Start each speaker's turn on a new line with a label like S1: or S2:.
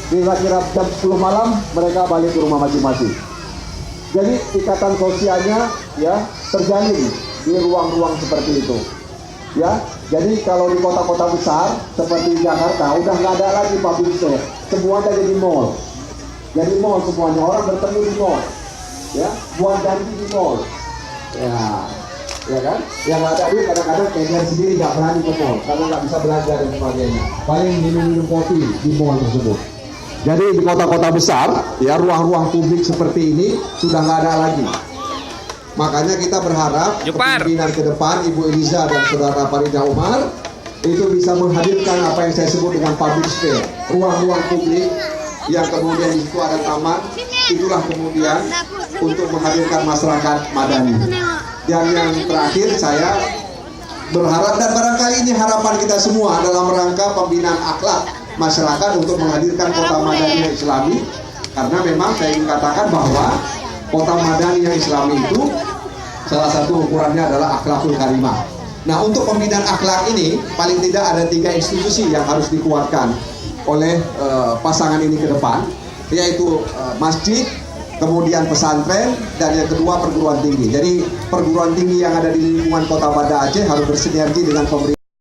S1: kira-kira jam 10 malam mereka balik ke rumah masing-masing. Jadi ikatan sosialnya ya terjalin di ruang-ruang seperti itu. Ya, jadi kalau di kota-kota besar seperti Jakarta udah nggak ada lagi public space, semuanya jadi mall. Jadi mall semuanya, orang bertemu di mall. Ya, buat janji di mall. Ya kan? Yang ada dia kadang-kadang kayaknya sendiri nggak berani ke mall karena nggak bisa belajar dan sebagainya. Paling minum kopi di mall tersebut. Jadi di kota-kota besar, ya ruang-ruang publik seperti ini sudah nggak ada lagi. Makanya kita berharap kepemimpinan ke depan Ibu Eliza dan Saudara Farida Umar itu bisa menghadirkan apa yang saya sebut dengan public sphere, ruang-ruang publik yang kemudian di situ ada taman. Itulah kemudian untuk menghadirkan masyarakat madani. Dan yang terakhir saya berharap, dan barangkali ini harapan kita semua dalam rangka pembinaan akhlak masyarakat untuk menghadirkan kota madani yang islami, karena memang saya ingin katakan bahwa kota madani yang islami itu salah satu ukurannya adalah akhlakul karimah. Nah, untuk pembinaan akhlak ini paling tidak ada 3 institusi yang harus dikuatkan oleh pasangan ini ke depan, yaitu masjid, kemudian pesantren, dan yang kedua perguruan tinggi. Jadi perguruan tinggi yang ada di lingkungan Kota Banda Aceh harus bersinergi dengan pemerintah.